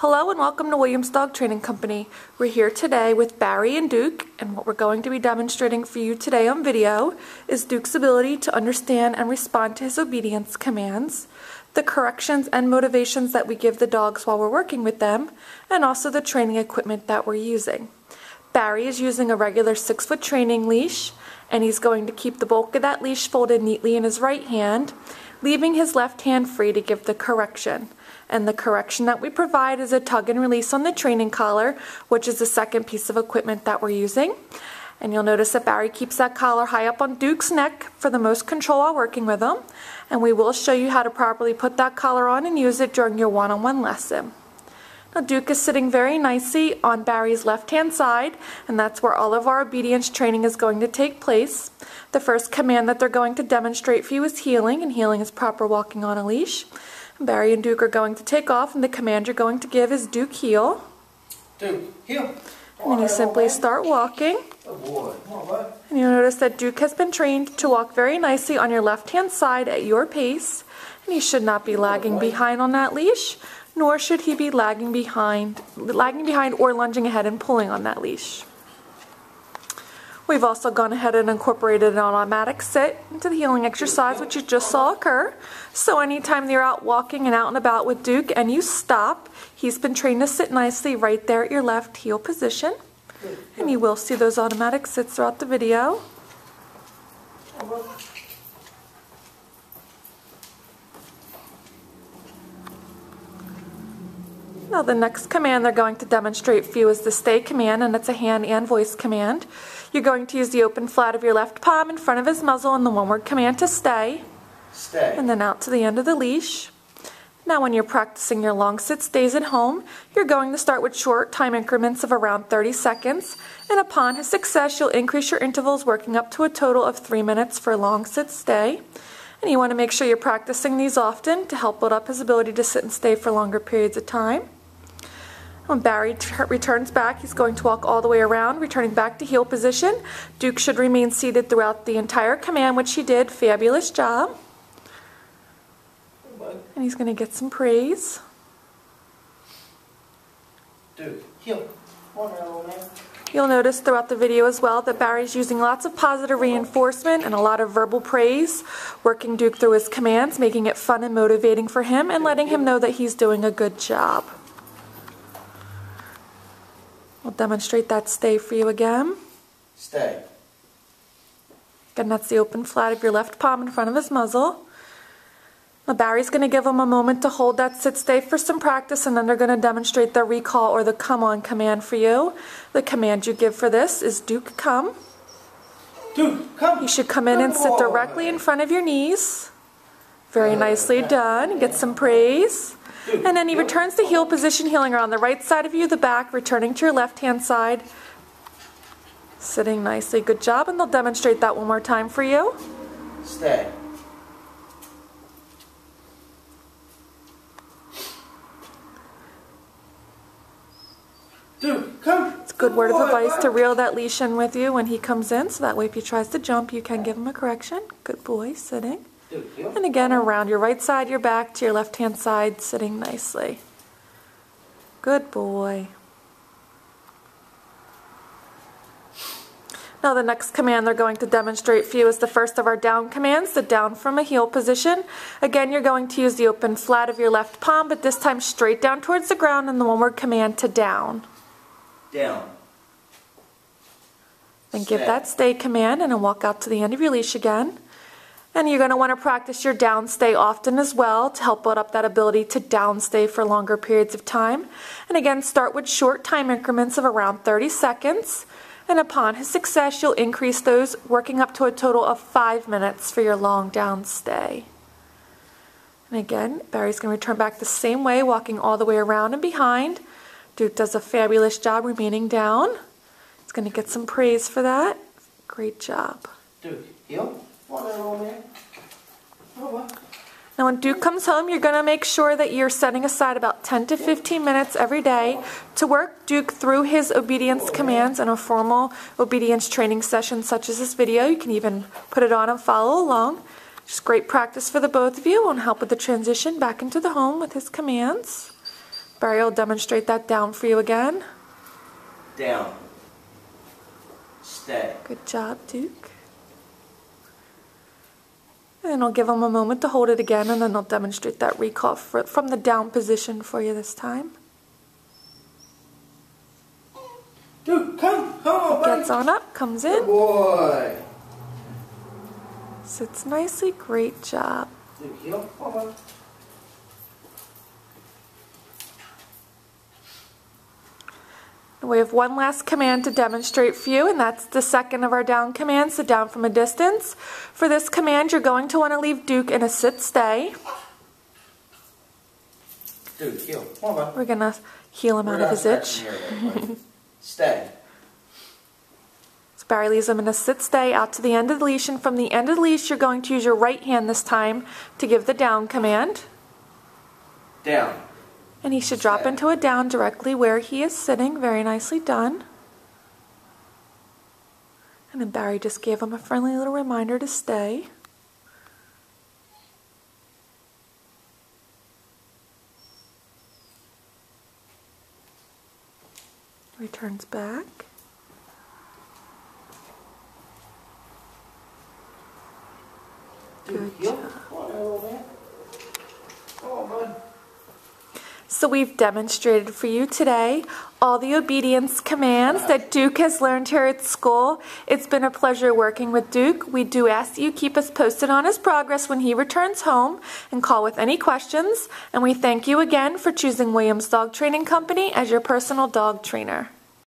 Hello and welcome to Williams Dog Training Company. We're here today with Barry and Duke, and what we're going to be demonstrating for you today on video is Duke's ability to understand and respond to his obedience commands, the corrections and motivations that we give the dogs while we're working with them, and also the training equipment that we're using. Barry is using a regular 6-foot training leash, and he's going to keep the bulk of that leash folded neatly in his right hand, leaving his left hand free to give the correction. And the correction that we provide is a tug and release on the training collar, which is the second piece of equipment that we're using. And you'll notice that Barry keeps that collar high up on Duke's neck for the most control while working with him. And we will show you how to properly put that collar on and use it during your one-on-one lesson. Now Duke is sitting very nicely on Barry's left-hand side, and that's where all of our obedience training is going to take place. The first command that they're going to demonstrate for you is heeling, and heeling is proper walking on a leash. Barry and Duke are going to take off, and the command you're going to give is Duke heel. Duke heel. And then you simply start walking. Oh boy. Come on, bud. And you'll notice that Duke has been trained to walk very nicely on your left-hand side at your pace, and he should not be lagging behind on that leash, nor should he be lagging behind or lunging ahead and pulling on that leash. We've also gone ahead and incorporated an automatic sit into the heeling exercise, which you just saw occur. So anytime you're out walking and out and about with Duke and you stop, he's been trained to sit nicely right there at your left heel position. And you will see those automatic sits throughout the video. Now the next command they're going to demonstrate for you is the stay command, and it's a hand and voice command. You're going to use the open flat of your left palm in front of his muzzle and the one-word command to stay. Stay. And then out to the end of the leash. Now when you're practicing your long sit stays at home, you're going to start with short time increments of around 30 seconds, and upon his success you'll increase your intervals, working up to a total of 3 minutes for a long sit stay. And you want to make sure you're practicing these often to help build up his ability to sit and stay for longer periods of time. When Barry returns back, he's going to walk all the way around, returning back to heel position. Duke should remain seated throughout the entire command, which he did. Fabulous job. And he's going to get some praise. Duke, heel. Come on, little man. You'll notice throughout the video as well that Barry's using lots of positive reinforcement and a lot of verbal praise, working Duke through his commands, making it fun and motivating for him, and letting him know that he's doing a good job. We'll demonstrate that stay for you again. Stay. Again, that's the open flat of your left palm in front of his muzzle. Now Barry's going to give him a moment to hold that sit stay for some practice, and then they're going to demonstrate the recall or the come on command for you. The command you give for this is Duke come. Duke, come. You should come in and sit directly in front of your knees. Very nicely done. Get some praise. And then he returns to heel position, heeling around the right side of you, the back, returning to your left-hand side. Sitting nicely. Good job. And they'll demonstrate that one more time for you. Stay. Duke, come. It's a good word of advice to reel that leash in with you when he comes in, so that way if he tries to jump, you can give him a correction. Good boy. Sitting. And again, around your right side, your back to your left-hand side, sitting nicely. Good boy. Now the next command they're going to demonstrate for you is the first of our down commands, the down from a heel position. Again, you're going to use the open flat of your left palm, but this time straight down towards the ground, and the one-word command to down. Down. Then give that stay command and then walk out to the end of your leash again. And you're going to want to practice your down stay often as well to help build up that ability to down stay for longer periods of time. And again, start with short time increments of around 30 seconds. And upon his success, you'll increase those, working up to a total of 5 minutes for your long down stay. And again, Barry's going to return back the same way, walking all the way around and behind. Duke does a fabulous job remaining down. He's going to get some praise for that. Great job. Duke, heel. Now when Duke comes home, you're going to make sure that you're setting aside about 10 to 15 minutes every day to work Duke through his obedience commands in a formal obedience training session such as this video. You can even put it on and follow along. Just great practice for the both of you and help with the transition back into the home with his commands. Barry will demonstrate that down for you again. Down. Stay. Good job, Duke. And I'll give him a moment to hold it again, and then I'll demonstrate that recall from the down position for you this time. Duke, come on, buddy. Gets on up, comes in. Good boy. Sits nicely, great job. Duke, heel. Come on, buddy. We have one last command to demonstrate for you, and that's the second of our down commands, so down from a distance. For this command, you're going to want to leave Duke in a sit-stay. Duke, heel. Come on, buddy. We're going to heal him out of his itch. Stay. So Barry leaves him in a sit-stay out to the end of the leash, and from the end of the leash, you're going to use your right hand this time to give the down command. Down. And he should drop into a down directly where he is sitting. Very nicely done. And then Barry just gave him a friendly little reminder to stay. Returns back. Good job. Come on, little man. Come on, bud. So we've demonstrated for you today all the obedience commands that Duke has learned here at school. It's been a pleasure working with Duke. We do ask that you keep us posted on his progress when he returns home and call with any questions. And we thank you again for choosing Williams Dog Training Company as your personal dog trainer.